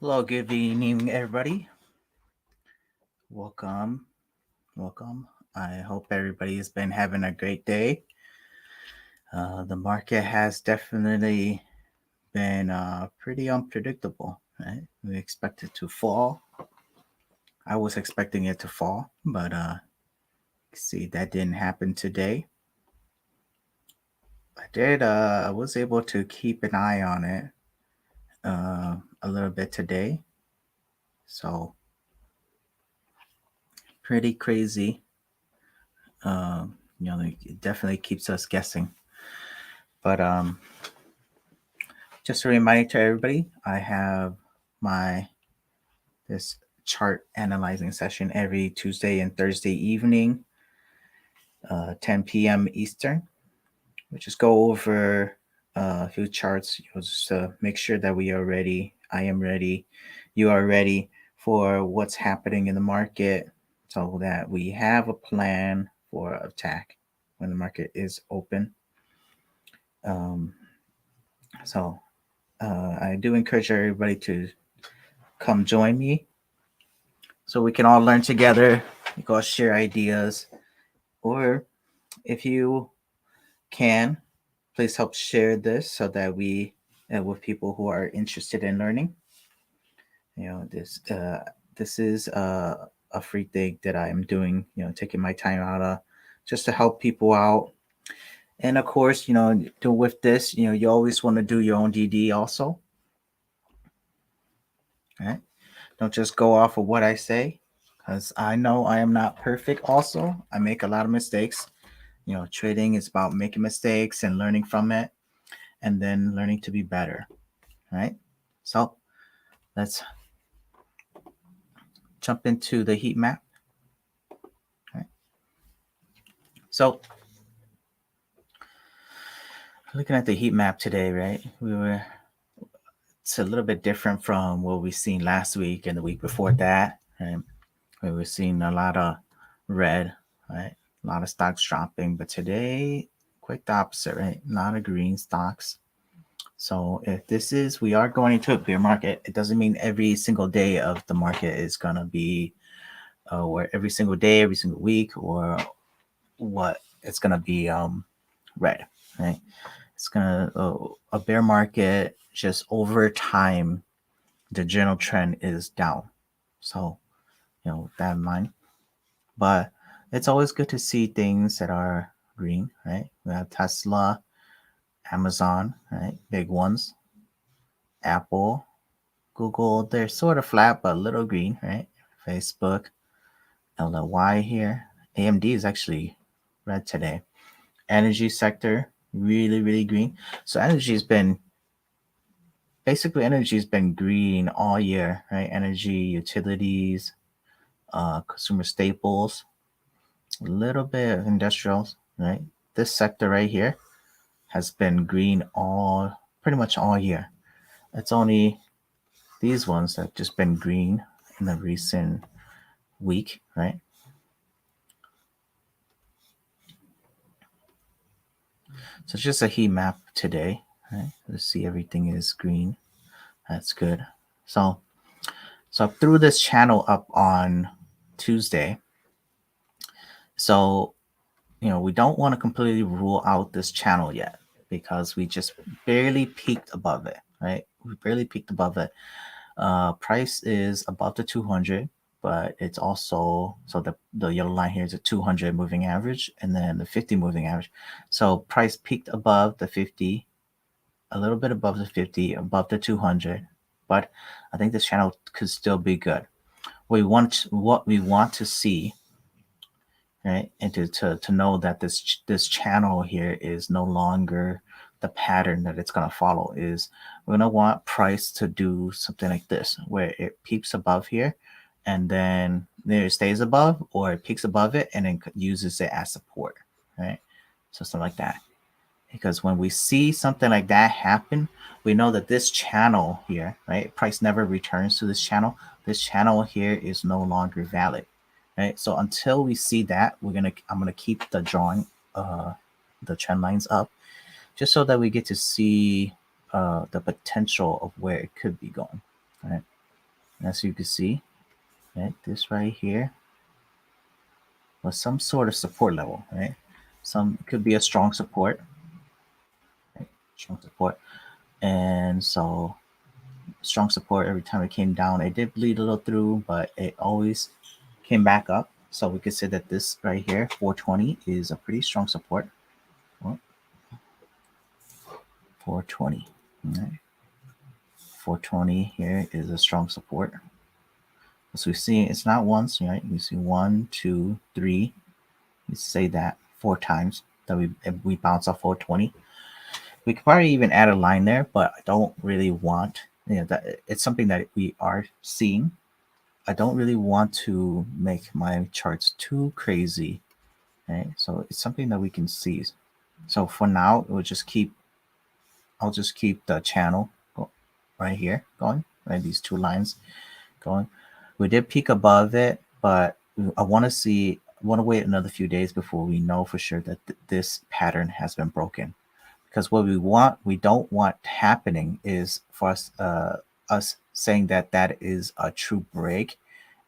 Hello, good evening, everybody. Welcome, welcome. I hope everybody's been having a great day. The market has definitely been pretty unpredictable, right? We expect it to fall. I was expecting it to fall, but see, that didn't happen today. I was able to keep an eye on it a little bit today. So, pretty crazy. It definitely keeps us guessing. But just a reminder to everybody, I have my this chart analyzing session every Tuesday and Thursday evening, 10 p.m. Eastern. We just go over a few charts, just to make sure that we are ready. I am ready. You are ready for what's happening in the market, so that we have a plan for attack when the market is open. Um, so I do encourage everybody to come join me so we can all learn together. We can all share ideas. Or if you can, please help share this so that we, with people who are interested in learning. This is a free thing that I am doing. Taking my time out just to help people out. And of course, with this, you always want to do your own DD also. Right? Don't just go off of what I say, because I know I am not perfect. Also, I make a lot of mistakes. Trading is about making mistakes and learning from it, and then learning to be better. Right? So let's jump into the heat map. Right? So looking at the heat map today, right? It's a little bit different from what we seen last week and the week before that. Right? We were seeing a lot of red, right? A lot of stocks dropping, but today, quite the opposite, right? A lot of green stocks. So if we are going into a bear market, it doesn't mean every single day of the market is going to be, or every single day, every single week, or what it's going to be red, right? It's going to, a bear market, just over time, the general trend is down. So, with that in mind. But it's always good to see things that are green, right? We have Tesla, Amazon, right? Big ones. Apple, Google, they're sort of flat but a little green, right? Facebook, LY here. AMD is actually red today. Energy sector, really, really green. So energy has been green all year, right? Energy, utilities, consumer staples, a little bit of industrials, right? This sector right here has been green pretty much all year. It's only these ones that have just been green in the recent week, right? So it's just a heat map today, right? Let's see, everything is green. That's good. So I threw this channel up on Tuesday. So we don't want to completely rule out this channel yet, because we just barely peaked above it, right? We barely peaked above it. Price is above the 200, but it's also, so the yellow line here is a 200 moving average, and then the 50 moving average. So price peaked above the 50, a little bit above the 50, above the 200, but I think this channel could still be good. What we want to see, right, and to know that this channel here is no longer the pattern that it's going to follow, is we're going to want price to do something like this, where it peaks above here and then there it stays above, or it peaks above it and then uses it as support, right? So something like that. Because when we see something like that happen, we know that this channel here, right, price never returns to this channel. This channel here is no longer valid, right? So until we see that, I'm gonna keep the drawing, the trend lines up, just so that we get to see the potential of where it could be going, right? As you can see, right, this right here was some sort of support level, right? Some could be a strong support, right? Strong support. And so strong support every time it came down. It did bleed a little through, but it always came back up. So we could say that this right here, 420, is a pretty strong support. Well, 420. All right. 420 here is a strong support. So we see it's not once, right? You see 1, 2, 3. You say that 4 times that we bounce off 420. We could probably even add a line there, but I don't really want, that it's something that we are seeing. I don't really want to make my charts too crazy. Okay, so it's something that we can see. So for now, I'll just keep the channel right here going, right? These two lines going. We did peak above it, but I want to wait another few days before we know for sure that this pattern has been broken. Because what we don't want happening is for us saying that is a true break,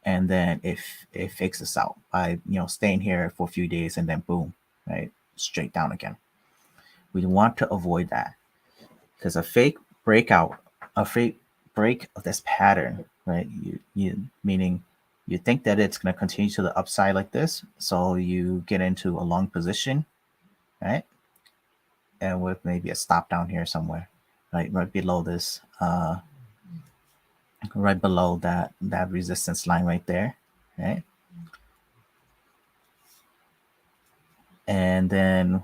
and then if it fakes us out by staying here for a few days and then boom, right, straight down again. We want to avoid that because a fake breakout, a fake break of this pattern, right? You meaning you think that it's going to continue to the upside like this, so you get into a long position, right? And with maybe a stop down here somewhere, right below this, right below that resistance line right there, right? And then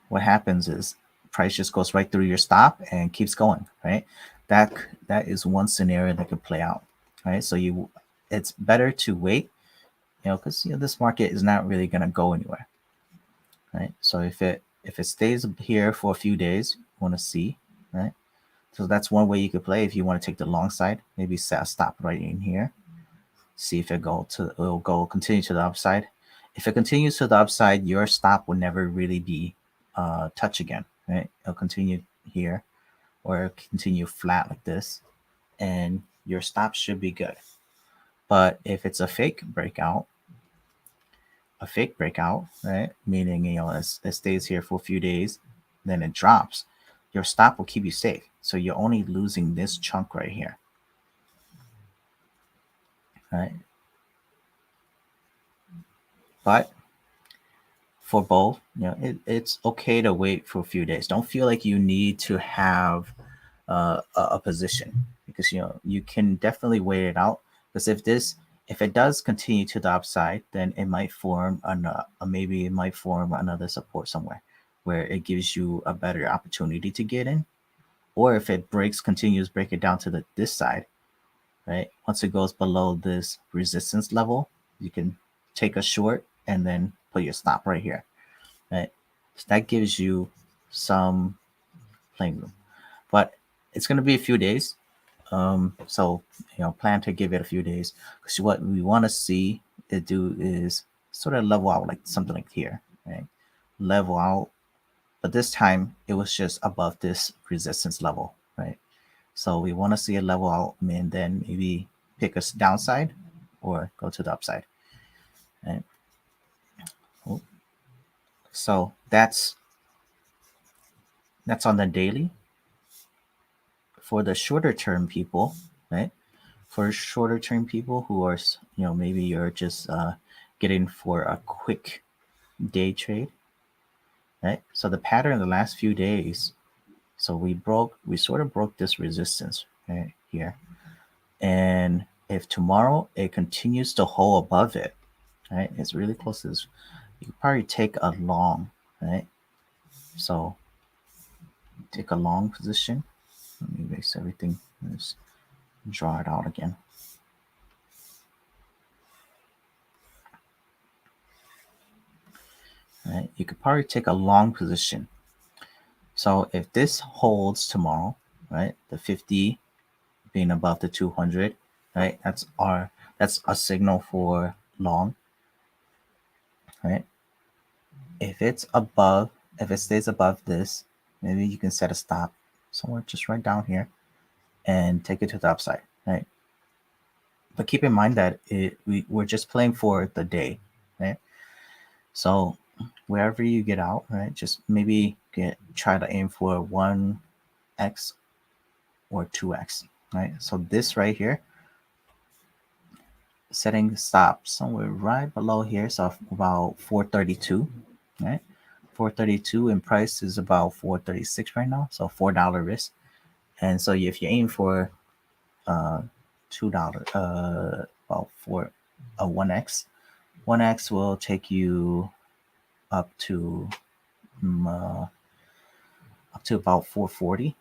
what happens is price just goes right through your stop and keeps going, right? That is one scenario that could play out, right? So it's better to wait, because this market is not really going to go anywhere, right? So if it stays here for a few days, you want to see, right? So that's one way you could play if you want to take the long side. Maybe set a stop right in here. See if it'll go continue to the upside. If it continues to the upside, your stop will never really be touch again, right? It'll continue here or continue flat like this, and your stop should be good. But if it's a fake breakout, right? Meaning, it stays here for a few days, then it drops, your stop will keep you safe. So you're only losing this chunk right here, right? But for both, it's okay to wait for a few days. Don't feel like you need to have a position, because you can definitely wait it out. Because if it does continue to the upside, then it might form maybe it might form another support somewhere where it gives you a better opportunity to get in. Or if it continues break it down to this side, right? Once it goes below this resistance level, you can take a short and then put your stop right here, right? So that gives you some playing room. But it's going to be a few days. So plan to give it a few days, because what we want to see it do is sort of level out, like something like here, right? Level out, but this time it was just above this resistance level, right? So we want to see it level out and then maybe pick a downside or go to the upside, right? So that's on the daily. For the shorter term people, right? For shorter term people who are, maybe you're just getting for a quick day trade, right? So the pattern in the last few days, so we sort of broke this resistance right here. And if tomorrow it continues to hold above it, right? It's really close to this. You could probably take a long, right? So take a long position. Let me erase everything. Let's draw it out again. Right? You could probably take a long position. So if this holds tomorrow, right, the 50 being above the 200, right, that's a signal for long, right? If it stays above this, maybe you can set a stop somewhere just right down here and take it to the upside, right? But keep in mind that we're just playing for the day, right? So wherever you get out, right, just maybe try to aim for 1x or 2x, right? So this right here, setting stop somewhere right below here, so about 432, right? 432 in price is about 436 right now, so $4 risk. And so if you aim for uh $2, about for a 1x, 1x will take you up to up to about 440,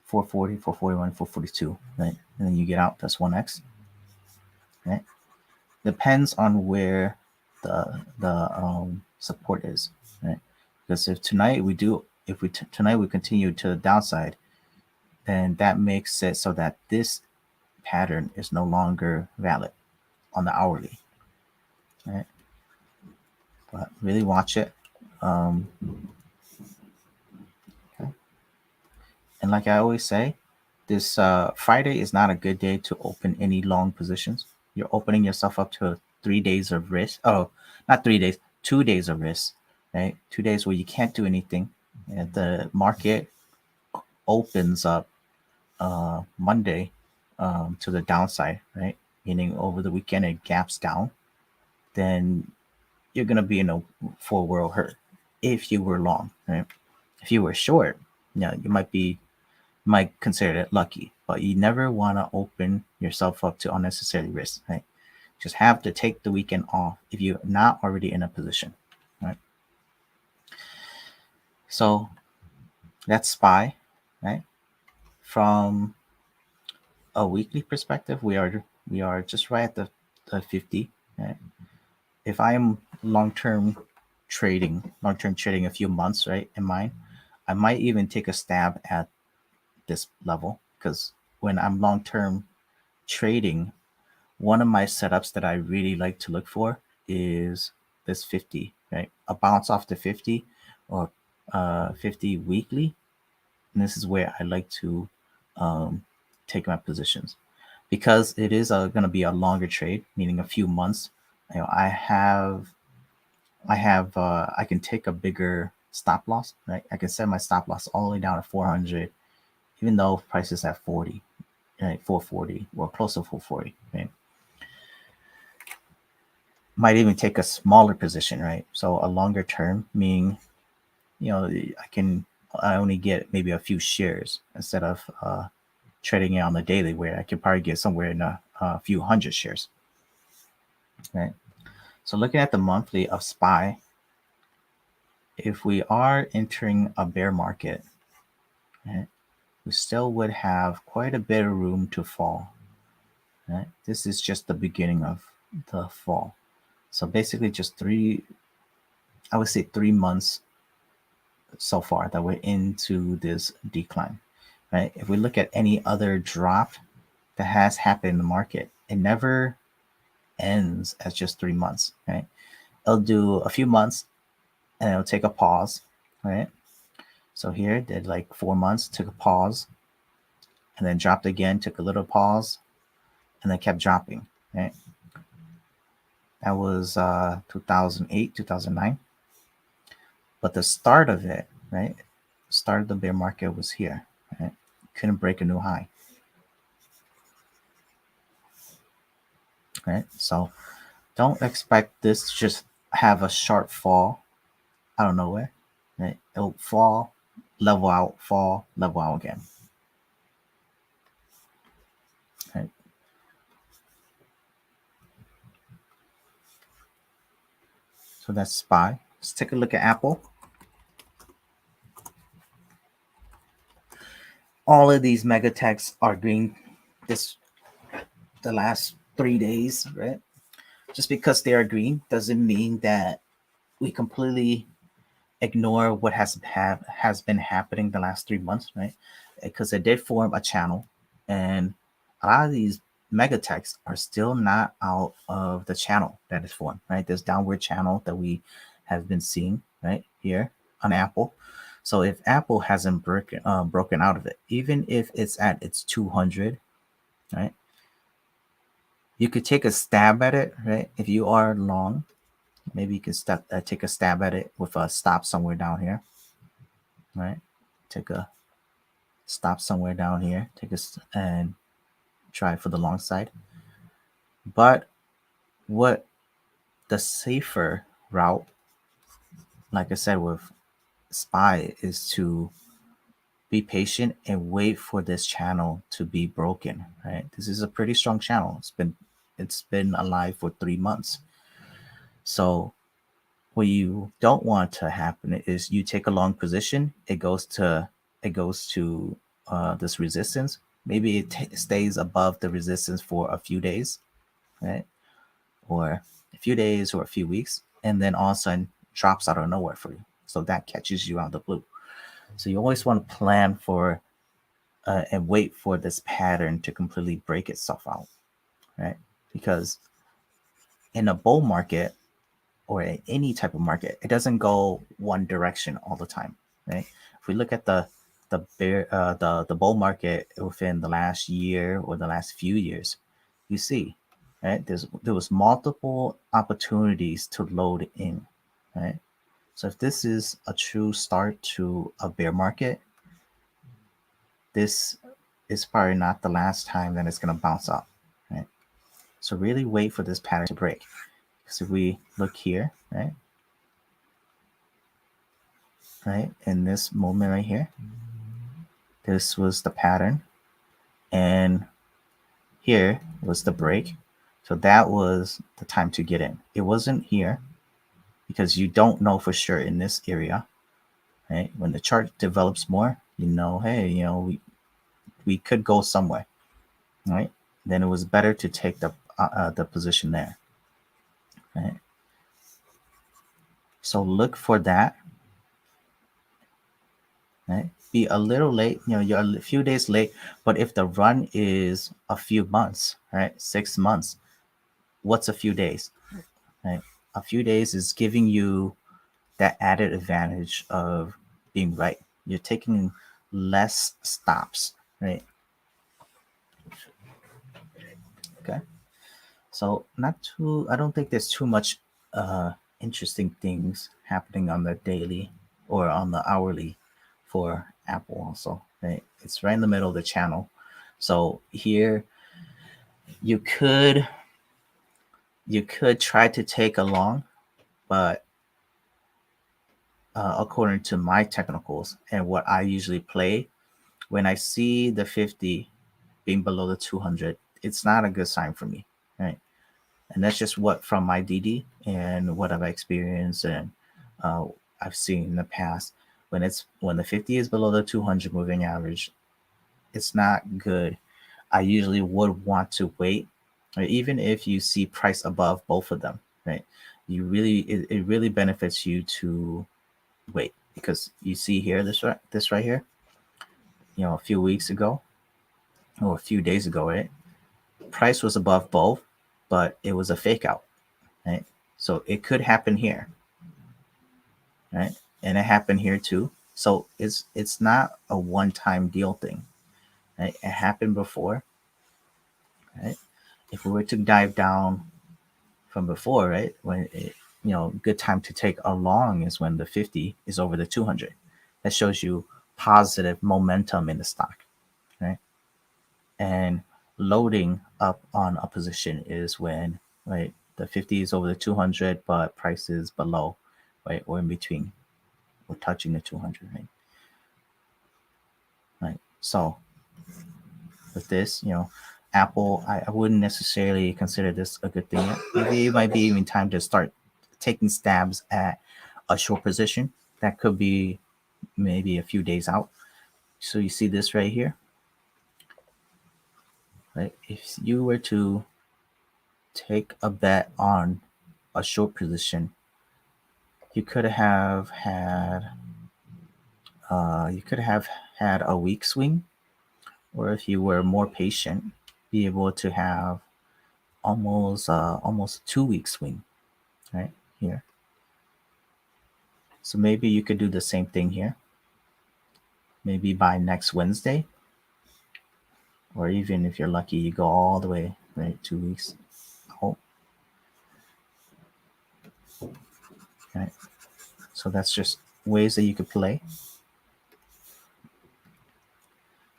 440, 441, 442, right? And then you get out, that's 1x, right? Depends on where the support is, right? Because if tonight we do, if we tonight we continue to the downside, then that makes it so that this pattern is no longer valid on the hourly, right? But really watch it. Um, okay. And like I always say, this Friday is not a good day to open any long positions. You're opening yourself up to 3 days of risk. Oh, not 3 days, 2 days of risk, right? 2 days where you can't do anything. And the market opens up Monday to the downside, right? Meaning over the weekend it gaps down, then you're gonna be in a full world hurt if you were long, right? If you were short, you might consider it lucky, but you never want to open yourself up to unnecessary risk, right? Just have to take the weekend off if you're not already in a position, right? So that's SPY, right? From a weekly perspective, we are just right at the 50, right? If I'm long term trading a few months, right, in mind, I might even take a stab at this level because when I'm long term trading, one of my setups that I really like to look for is this 50, right? A bounce off the 50 or 50 weekly. And this is where I like to um, take my positions because it is going to be a longer trade, meaning a few months. I can take a bigger stop loss, right? I can set my stop loss all the way down to 400, even though price is at 40, right? 440 or close to 440, right? Might even take a smaller position, right? So a longer term, meaning I only get maybe a few shares instead of trading it on the daily, where I could probably get somewhere in a few hundred shares, right? So looking at the monthly of SPY, if we are entering a bear market, right, we still would have quite a bit of room to fall, right? This is just the beginning of the fall. So basically just I would say 3 months so far that we're into this decline, right? If we look at any other drop that has happened in the market, it never ends as just 3 months, right? It'll do a few months and it'll take a pause, right? So here it did like 4 months, took a pause, and then dropped again, took a little pause, and then kept dropping, right? That was 2008, 2009. But the start of it, right? Start of the bear market was here, right? Couldn't break a new high, right? So don't expect this to just have a sharp fall out of nowhere, right? It'll fall, level out again, right? So that's SPY. Let's take a look at Apple. All of these mega techs are green this the last 3 days, right? Just because they are green doesn't mean that we completely ignore what has been happening the last 3 months, right? Because it did form a channel, and a lot of these mega techs are still not out of the channel that is formed, right? This downward channel that we have been seeing right here on Apple. So if Apple hasn't broken out of it, even if it's at its 200, right? You could take a stab at it, right? If you are long, maybe you can take a stab at it with a stop somewhere down here, right? Take a stop somewhere down here, and try for the long side. But what the safer route, like I said, with SPY is to be patient and wait for this channel to be broken, right? This is a pretty strong channel. It's been alive for 3 months. So what you don't want to happen is you take a long position, it goes to this resistance. Maybe it stays above the resistance for a few days, right? Or a few days or a few weeks, and then all of a sudden drops out of nowhere for you. So that catches you out of the blue. So you always want to plan for and wait for this pattern to completely break itself out, right? Because in a bull market or in any type of market, it doesn't go one direction all the time, right? If we look at the bull market within the last year or the last few years, you see, right? There was multiple opportunities to load in, right? So if this is a true start to a bear market, this is probably not the last time that it's going to bounce up, right? So really wait for this pattern to break. Because if we look here, right, in this moment right here, this was the pattern, and here was the break. So that was the time to get in. It wasn't here because you don't know for sure in this area, right? When the chart develops more, hey, we could go somewhere, right? Then it was better to take the position there, right? So look for that, right? Be a little late, you're a few days late, but if the run is a few months, right? 6 months, what's a few days, right? A few days is giving you that added advantage of being right. You're taking less stops, right? Okay. So I don't think there's too much interesting things happening on the daily or on the hourly for Apple also, right? It's right in the middle of the channel. So here you could try to take along, but according to my technicals and what I usually play, when I see the 50 being below the 200, it's not a good sign for me, right? And that's just what from my DD and what I've experienced and uh, I've seen in the past. When the 50 is below the 200 moving average, it's not good. I usually would want to wait, right? Even if you see price above both of them, right? It really benefits you to wait because you see here this right here, a few weeks ago or a few days ago, right? Price was above both, but it was a fake out, right? So it could happen here, right? And it happened here too. So it's not a one-time deal thing, right? It happened before, right? If we were to dive down from before, right, when good time to take a long is when the 50 is over the 200. That shows you positive momentum in the stock, right? And loading up on a position is when, right, the 50 is over the 200, but price is below, right, or in between, or touching the 200, right? Right. So with this, Apple, I wouldn't necessarily consider this a good thing yet. Maybe it might be even time to start taking stabs at a short position. That could be maybe a few days out. So you see this right here, right? If you were to take a bet on a short position, you could have had a weak swing, or if you were more patient, be able to have almost 2 week swing, right here. So maybe you could do the same thing here. Maybe by next Wednesday, or even if you're lucky, you go all the way, right, 2 weeks. right? So that's just ways that you could play.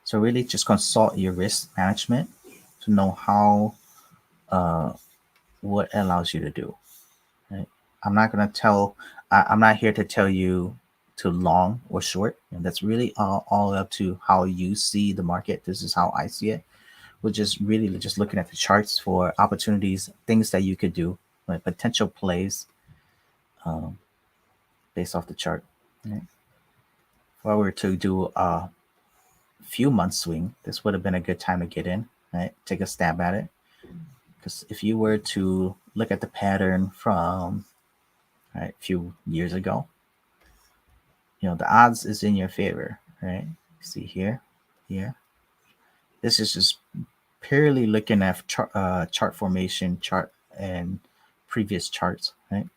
So really just consult your risk management to know how what allows you to do. Right? I'm not gonna tell. I'm not here to tell you to long or short. And that's really all up to how you see the market. This is how I see it. We're just really just looking at the charts for opportunities, things that you could do, like potential plays um, based off the chart. Right? If I were to do a few month swing, this would have been a good time to get in. Right? Take a stab at it. Because if you were to look at the pattern from right, a few years ago, the odds is in your favor, right? See here, here. This is just purely looking at chart formation, chart and previous charts, right?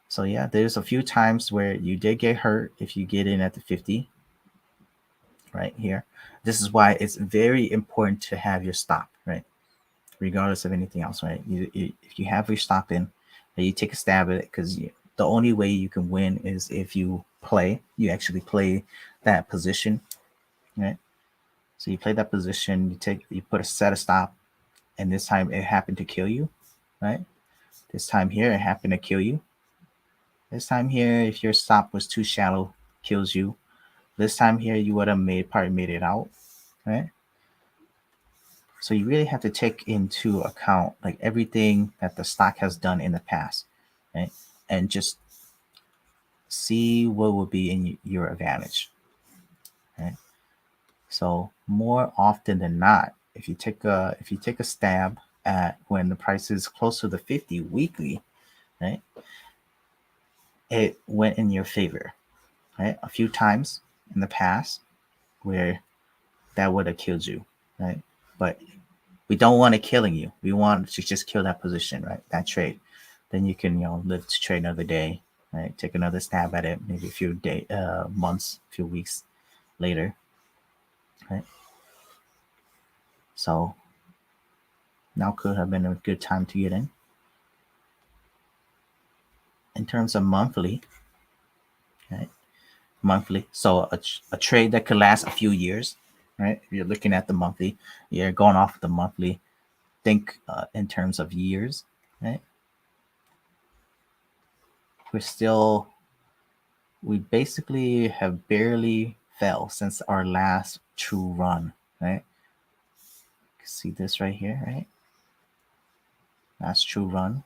So yeah, there's a few times where you did get hurt if you get in at the 50, right here. This is why it's very important to have your stop, right? Regardless of anything else, right? If you have your stop in, you take a stab at it because the only way you can win is if you actually play that position, right? So you play that position, you put a set a stop, and this time it happened to kill you, right? This time here it happened to kill you. This time here, if your stop was too shallow, kills you. This time here you would have probably made it out, right? So you really have to take into account like everything that the stock has done in the past, right? And just see what will be in your advantage, right? So more often than not, if you take a stab at when the price is close to the 50 weekly, right? It went in your favor, right? A few times in the past where that would have killed you, right? But we don't want it killing you. We want to just kill that position, right? That trade. Then you can, live to trade another day, right? Take another stab at it, maybe a few months, a few weeks later, right? So now could have been a good time to get in. In terms of monthly, right? Monthly. So a trade that could last a few years, right? If you're looking at the monthly, you're going off the monthly. Think in terms of years, right? We're still, we basically have barely fell since our last true run, right? See this right here, right? Last true run,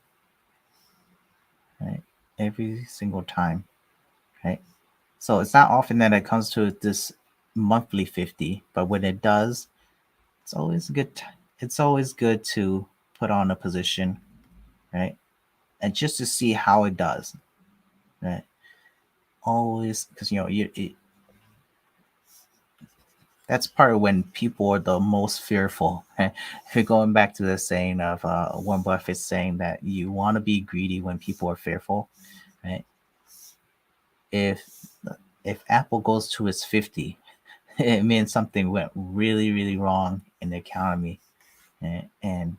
right? Every single time, right? So it's not often that it comes to this monthly 50, but when it does, it's always good. It's always good to put on a position, right? And just to see how it does, right? Always, because that's part of when people are the most fearful. If you're going back to the saying of Warren Buffett saying that you want to be greedy when people are fearful, right? If if Apple goes to its 50, it means something went really, really wrong in the economy, and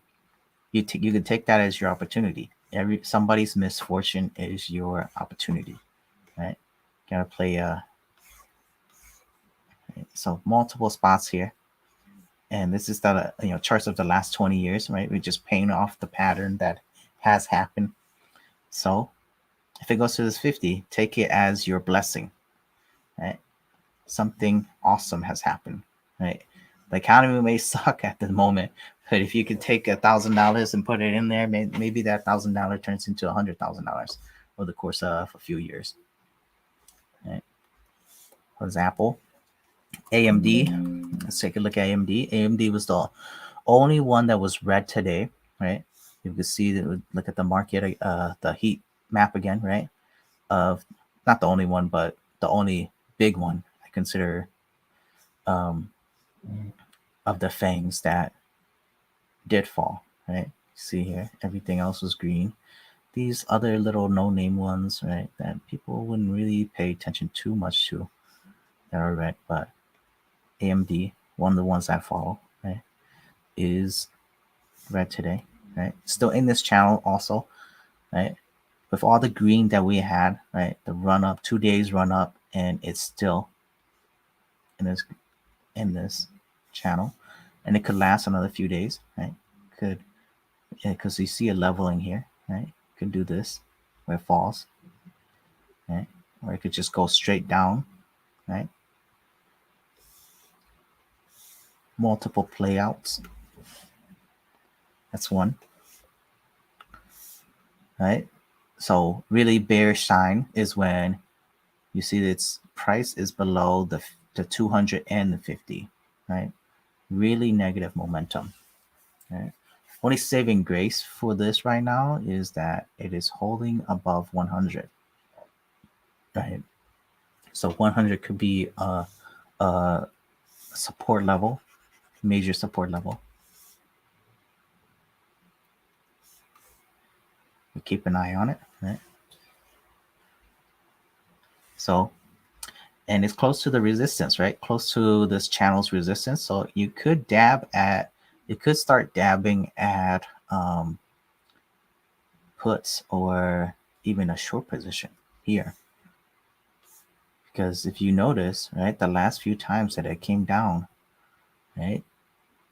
you can take that as your opportunity. Somebody's misfortune is your opportunity, right? Gotta play so multiple spots here, and this is the charts of the last 20 years, right? We just paint off the pattern that has happened. So if it goes to this 50, take it as your blessing, right? Something awesome has happened, right? The economy may suck at the moment, but if you could take $1,000 and put it in there, maybe that $1,000 turns into $100,000 over the course of a few years. Right? For example, AMD. Let's take a look at AMD. AMD was the only one that was red today, right? You can see that. Look at the market, the heat map again, right? Of not the only one, but the only big one I consider um, of the fangs that did fall, right? See here, everything else was green. These other little no-name ones, right, that people wouldn't really pay attention too much to, that are red, but AMD, one of the ones that follow, right, is red today, right? Still in this channel also, right? with all the green that we had, right? The run up, 2 days run up, and it's still in this channel, and it could last another few days, right? Could, because you see a leveling here, right? Could do this where it falls, right? Or it could just go straight down, right? Multiple playouts. That's one, right? So really bearish sign is when you see that its price is below the 200 and the 50, right? Really negative momentum, right? Only saving grace for this right now is that it is holding above 100, right? So 100 could be a support level, major support level. We keep an eye on it, right? So, and it's close to the resistance, right? Close to this channel's resistance. So you could start dabbing at puts or even a short position here. Because if you notice, right, the last few times that it came down, right,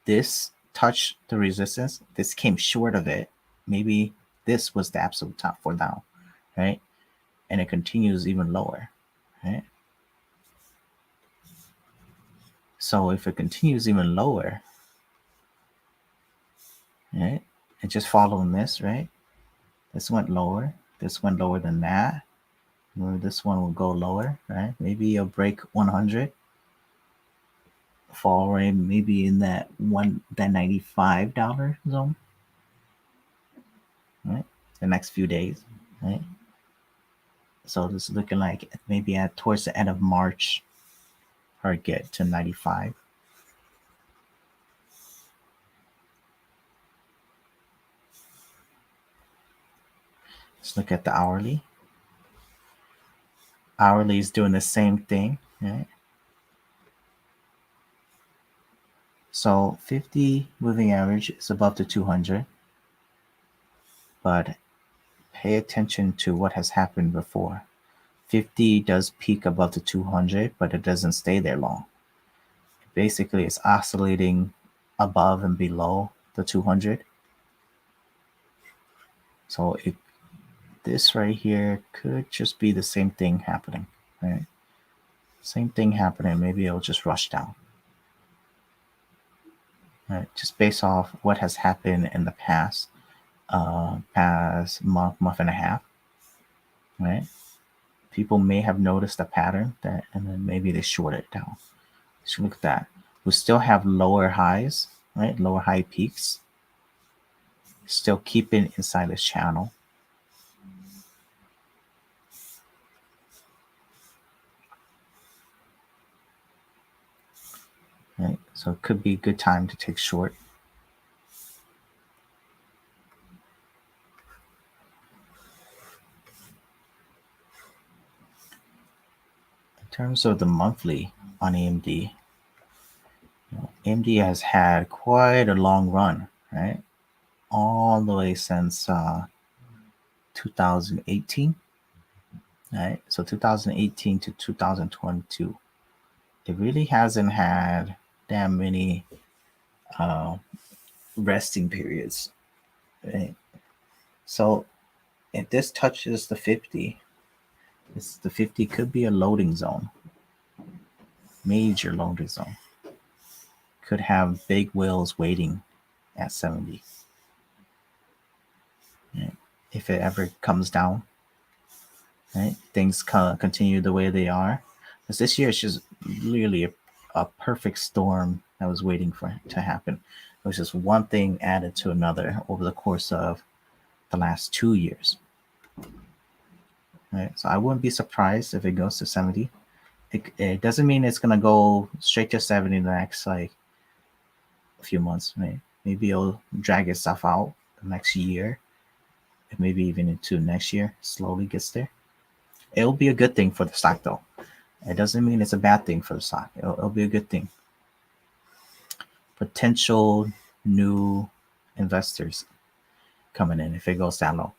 this touched the resistance, this came short of it. Maybe this was the absolute top for now, right? And it continues even lower, right? So if it continues even lower, right, and just following this, right? This went lower. This went lower than that. Maybe this one will go lower, right? Maybe it'll break 100, fall right maybe in that $95 zone, right? The next few days, right? So this is looking like maybe at towards the end of March, or get to 95. Let's look at the hourly. Hourly is doing the same thing, right? So 50 moving average is above the 200, but pay attention to what has happened before. 50 does peak above the 200, but it doesn't stay there long. Basically, it's oscillating above and below the 200. So this right here could just be the same thing happening, right? Same thing happening. Maybe it'll just rush down, right? Just based off what has happened in the past month and a half, right? People may have noticed a pattern that, and then maybe they short it down. So look at that. We still have lower highs, right? Lower high peaks. Still keeping inside this channel. Right? So it could be a good time to take short. In terms of the monthly on AMD, AMD has had quite a long run, right? All the way since 2018, right? So 2018 to 2022, it really hasn't had that many resting periods, right? So if this touches the 50, the 50 could be a loading zone, major loading zone. Could have big whales waiting at 70. Right? If it ever comes down, right? Things continue the way they are. Because this year is just really a perfect storm that was waiting for it to happen. It was just one thing added to another over the course of the last 2 years. Right? So I wouldn't be surprised if it goes to 70. It doesn't mean it's gonna go straight to 70 in the next like a few months. Right? Maybe it'll drag itself out the next year, and maybe even into next year. Slowly gets there. It'll be a good thing for the stock, though. It doesn't mean it's a bad thing for the stock. It'll be a good thing. Potential new investors coming in if it goes that low.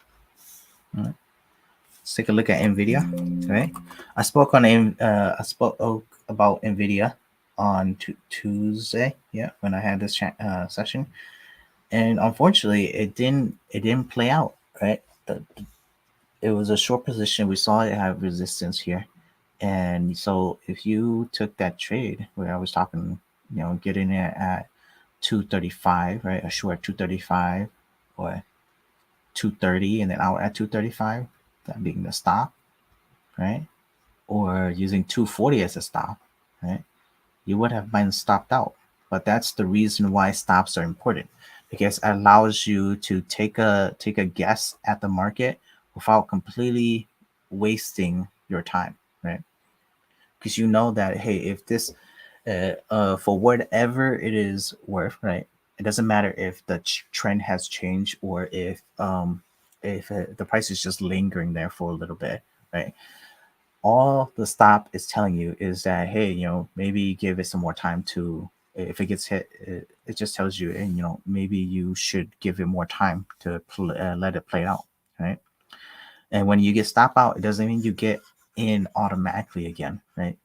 Right? Let's take a look at Nvidia. Right, I spoke about Nvidia on Tuesday. Yeah, when I had this session, and unfortunately, it didn't play out. Right, it was a short position. We saw it have resistance here, and so if you took that trade where I was talking, getting it at 235, right, a short 235 or 230, and then out at 235, that being the stop, right, or using 240 as a stop, right, you would have been stopped out. But that's the reason why stops are important, because it allows you to take a guess at the market without completely wasting your time, right? Because you know that, hey, if this for whatever it is worth, right, it doesn't matter if the trend has changed or if the price is just lingering there for a little bit, right? All the stop is telling you is that, hey, maybe give it some more time to, if it gets hit, it just tells you, and maybe you should give it more time to let it play out, right? And when you get stop out, it doesn't mean you get in automatically again, right?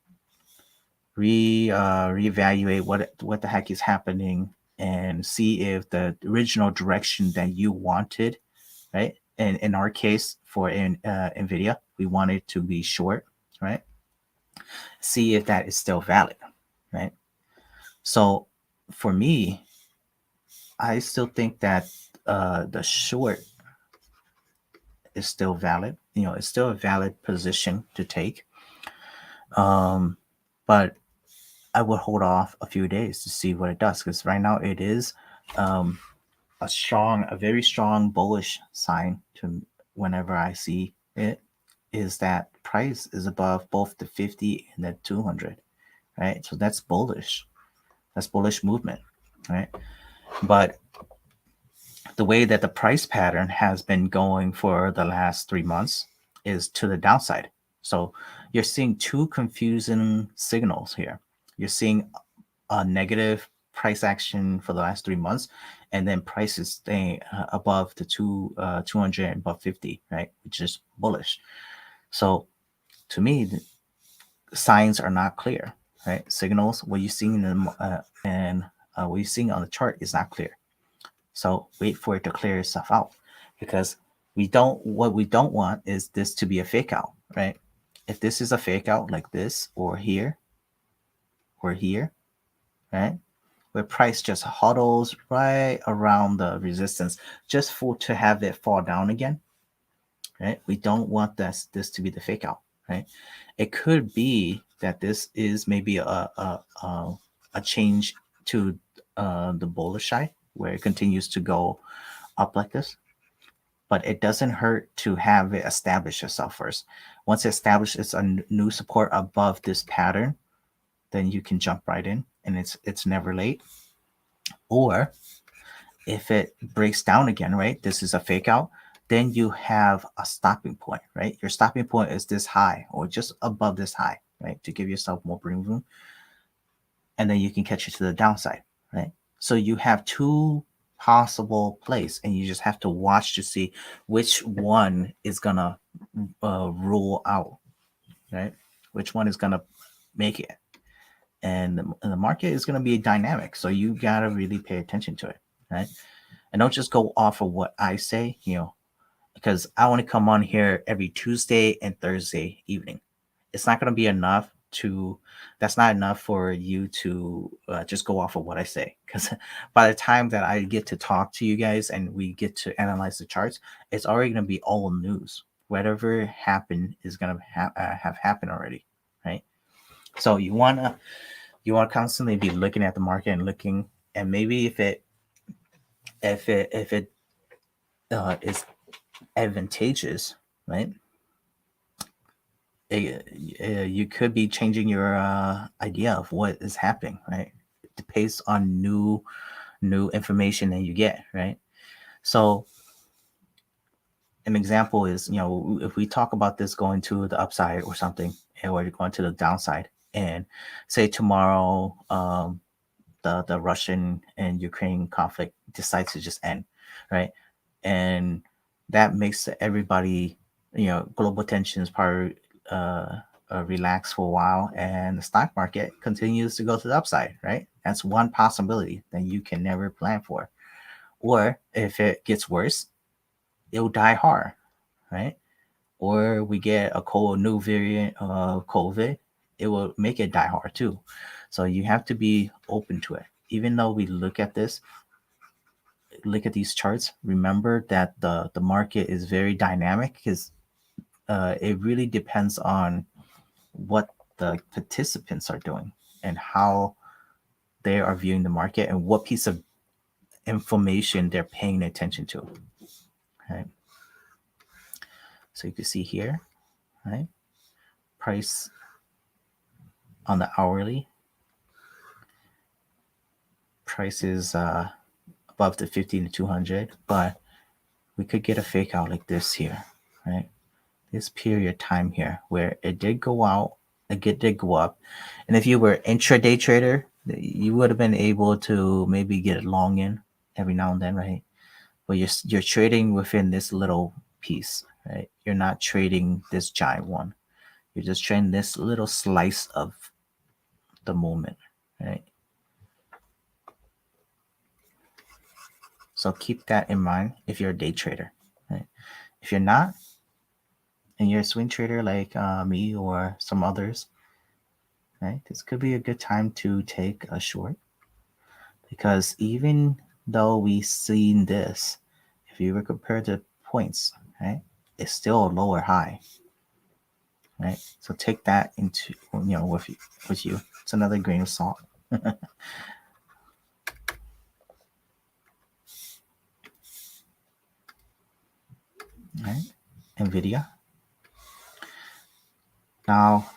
Reevaluate what the heck is happening, and see if the original direction that you wanted, right? And in our case, for Nvidia, we wanted to be short, right? See if that is still valid, right? So for me, I still think that the short is still valid. It's still a valid position to take. Um, but I would hold off a few days to see what it does, because right now it is um, a very strong bullish sign to whenever I see it, is that price is above both the 50 and the 200, right? So that's bullish. That's bullish movement, right? But the way that the price pattern has been going for the last 3 months is to the downside. So you're seeing two confusing signals here. You're seeing a negative price action for the last 3 months, and then prices staying above the 200 and above 50, right? Which is bullish. So to me, the signs are not clear, right? Signals, what you're seeing and what you're seeing on the chart is not clear. So wait for it to clear itself out, because what we don't want is this to be a fake out, right? If this is a fake out like this, or here, or here, right? Where price just huddles right around the resistance just for to have it fall down again, right? We don't want this to be the fake out, right? It could be that this is maybe a change to the bullish side, where it continues to go up like this, but it doesn't hurt to have it establish itself first. Once it establishes a new support above this pattern, then you can jump right in, and it's never late. Or if it breaks down again, right? This is a fake out. Then you have a stopping point, right? Your stopping point is this high or just above this high, right? To give yourself more breathing room. And then you can catch it to the downside, right? So you have two possible plays, and you just have to watch to see which one is gonna rule out, right? Which one is gonna make it, and the market is gonna be dynamic, so you gotta really pay attention to it, right? And don't just go off of what I say, because I want to come on here every Tuesday and Thursday evening. It's not going to be enough to, that's not enough for you to just go off of what I say. Because by the time that I get to talk to you guys and we get to analyze the charts, it's already going to be old news. Whatever happened is going to have happened already, right? So you want to constantly be looking at the market and looking, and maybe if it is advantageous, right? You could be changing your idea of what is happening, right? Based on new information that you get, right? So an example is, if we talk about this going to the upside or something, or going to the downside, and say tomorrow the Russian and Ukraine conflict decides to just end, right? And that makes everybody global tensions probably relax for a while, and the stock market continues to go to the upside, right? That's one possibility that you can never plan for. Or if it gets worse, it'll die hard, right? Or we get a new variant of COVID, it will make it die hard too. So you have to be open to it. Even though we look at these charts, remember that the market is very dynamic because it really depends on what the participants are doing and how they are viewing the market and what piece of information they're paying attention to. Right. So you can see here, right? Price on the hourly. Price is above the 15 to 200, but we could get a fake out like this here, right? This period of time here where it did go out, did go up. And if you were intraday trader, you would have been able to maybe get it long in every now and then, right? But you're trading within this little piece, right? You're not trading this giant one. You're just trading this little slice of the moment, right? So keep that in mind if you're a day trader, right? If you're not, and you're a swing trader like me or some others, right? This could be a good time to take a short, because even though we've seen this, if you were compared to points, right, it's still a lower high, right? So take that into with you. It's another grain of salt. Right? Nvidia. Now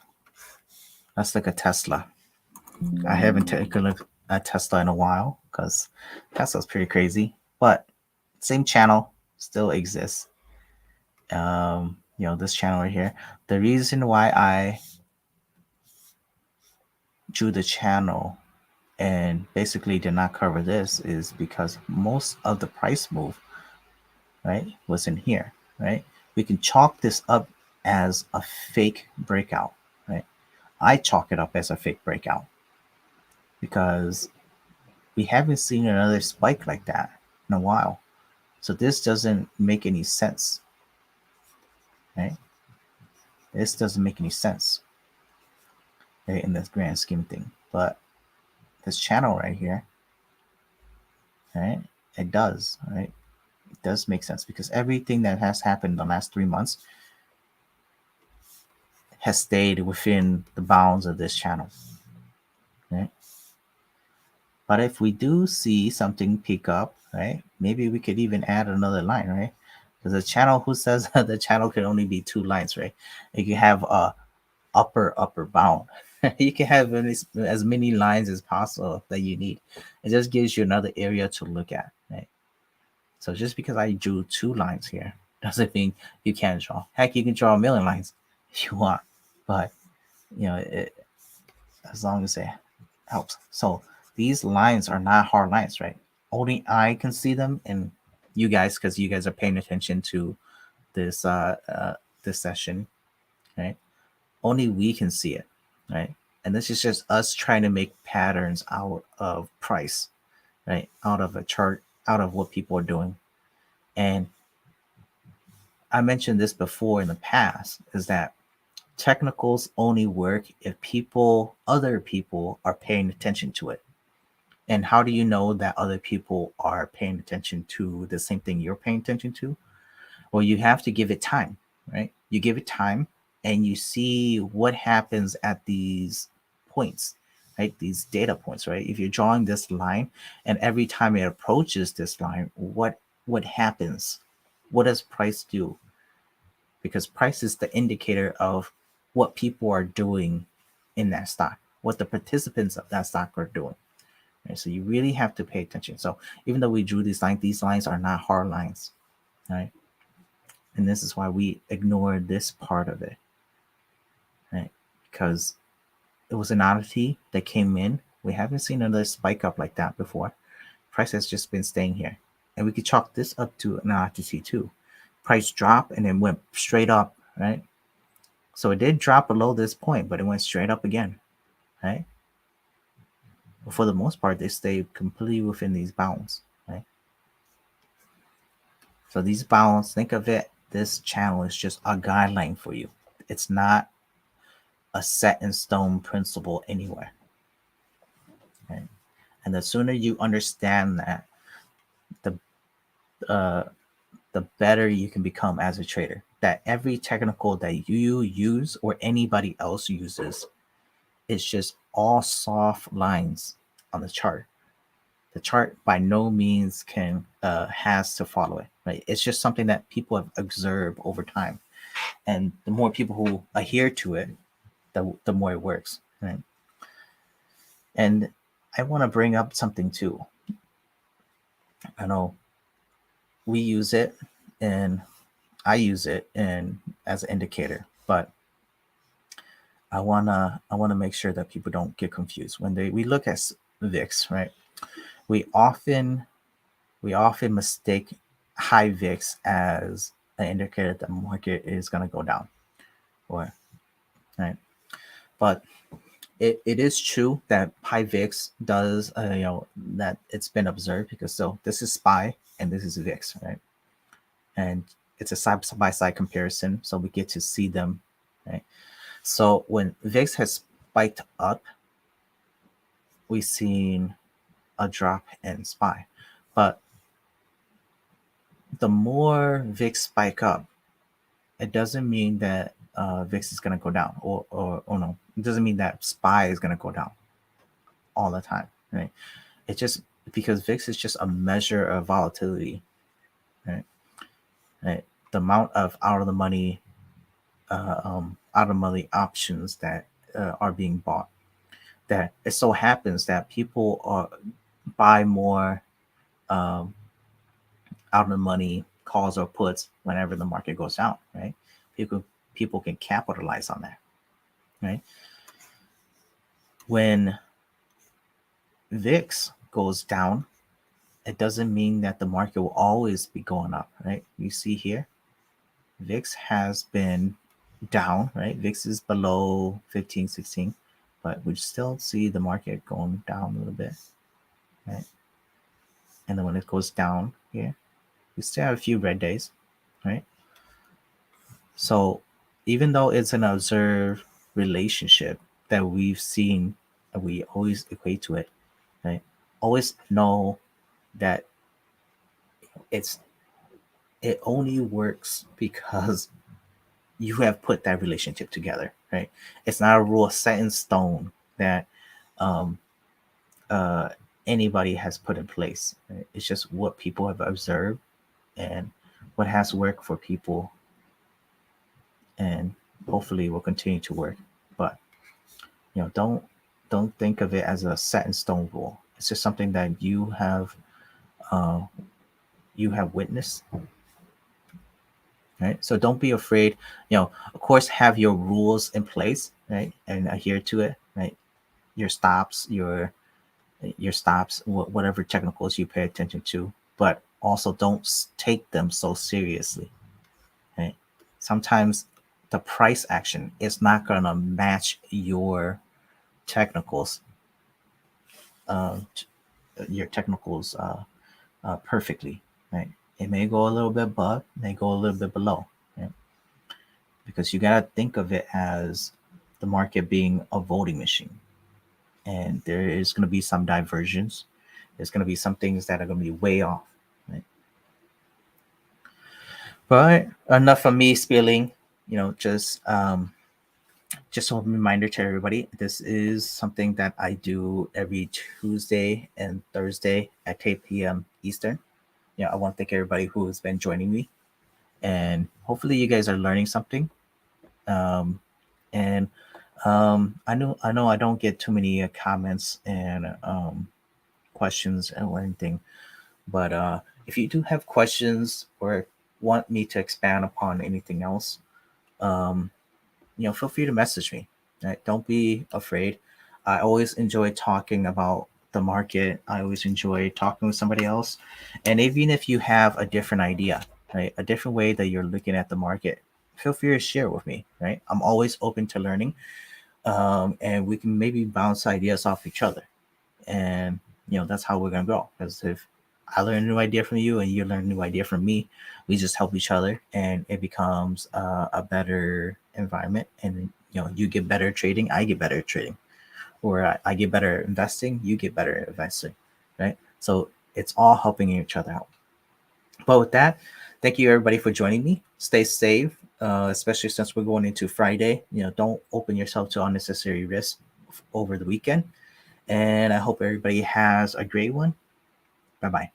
let's look at Tesla. I haven't taken a look at Tesla in a while because Tesla's pretty crazy, but same channel still exists. This channel right here. The reason why I drew the channel and basically did not cover this is because most of the price move, right, was in here, right? We can chalk this up as a fake breakout, right? I chalk it up as a fake breakout because we haven't seen another spike like that in a while. So this doesn't make any sense, right? This doesn't make any sense, right, in this grand scheme thing. But this channel right here, right, it does, right? It does make sense because everything that has happened in the last 3 months has stayed within the bounds of this channel, right? But if we do see something pick up, right, maybe we could even add another line, right? Because the channel, who says the channel can only be 2 lines, right? You can have a upper bound. You can have as many lines as possible that you need. It just gives you another area to look at, right? So just because I drew 2 lines here doesn't mean you can't draw. Heck, you can draw a million lines if you want, but as long as it helps. So these lines are not hard lines, right? Only I can see them, and you guys, because you guys are paying attention to this this session, right? Only we can see it, right? And this is just us trying to make patterns out of price, right? Out of a chart, out of what people are doing. And I mentioned this before in the past, is that technicals only work if other people are paying attention to it. And how do you know that other people are paying attention to the same thing you're paying attention to? Well, you have to give it time, right? You give it time and you see what happens at these points, right? These data points, right? If you're drawing this line and every time it approaches this line, what happens? What does price do? Because price is the indicator of what people are doing in that stock, what the participants of that stock are doing. Right? So you really have to pay attention. So even though we drew these lines are not hard lines, right? And this is why we ignore this part of it, right? Because it was an oddity that came in. We haven't seen another spike up like that before. Price has just been staying here. And we could chalk this up to an oddity too. price dropped and then went straight up, right? So it did drop below this point, but it went straight up again, right? But for the most part, they stayed completely within these bounds, right? So these bounds, think of it, this channel is just a guideline for you. It's not a set in stone principle anywhere, right? And the sooner you understand that, the uh, the better you can become as a trader. That every technical that you use or anybody else uses is just all soft lines on the chart. The chart by no means can has to follow it, right? It's just something that people have observed over time, and the more people who adhere to it, the more it works, right? And I want to bring up something too. I know we use it, and I use it in as an indicator, but I wanna make sure that people don't get confused when we look at VIX, right? We often mistake high VIX as an indicator that the market is gonna go down, or right. But it is true that high VIX does that it's been observed, because so this is SPY and this is VIX, right? And it's a side by side comparison, so we get to see them, right? So when VIX has spiked up, we've seen a drop in SPY. But the more VIX spike up, it doesn't mean that VIX is going to go down, or no, it doesn't mean that SPY is going to go down all the time, right? It just, because VIX is just a measure of volatility, right? Right? The amount of out of the money options that are being bought. That it so happens that people buy more um, out of the money calls or puts whenever the market goes down, right? People can capitalize on that, right? When VIX goes down, it doesn't mean that the market will always be going up, right? You see here, VIX has been down, right? VIX is below 15, 16, but we still see the market going down a little bit, right? And then when it goes down here, we still have a few red days, right? So even though it's an observed relationship that we've seen, and we always equate to it, right? Always know that it's it only works because you have put that relationship together, right? It's not a rule set in stone that um, uh, anybody has put in place. Right? It's just what people have observed and what has worked for people, and hopefully will continue to work. But don't think of it as a set in stone rule. It's just something that uh, you have witnessed, right? So don't be afraid. Of course, have your rules in place, right, and adhere to it, right? Your stops, whatever technicals you pay attention to, but also don't take them so seriously, right? Sometimes the price action is not gonna match your technicals, uh, your technicals perfectly, right? It may go a little bit above, may go a little bit below, right? Because you gotta think of it as the market being a voting machine, and there is gonna be some diversions. There's gonna be some things that are gonna be way off, right? But enough of me spilling. Just a reminder to everybody, this is something that I do every Tuesday and Thursday at 8 p.m. Eastern. I want to thank everybody who has been joining me, and hopefully you guys are learning something. And I know I don't get too many comments and questions or anything, but if you do have questions or want me to expand upon anything else, um, feel free to message me. Right? Don't be afraid. I always enjoy talking about the market. I always enjoy talking with somebody else. And even if you have a different idea, right? A different way that you're looking at the market. Feel free to share with me, right? I'm always open to learning, and we can maybe bounce ideas off each other, and that's how we're gonna grow. Because if I learn a new idea from you and you learn a new idea from me, we just help each other, and it becomes a better environment. And you get better at trading, I get better at trading, or I get better at investing, you get better at investing, right? So it's all helping each other out. But with that, thank you everybody for joining me. Stay safe, especially since we're going into Friday. Don't open yourself to unnecessary risk over the weekend. And I hope everybody has a great one. Bye bye.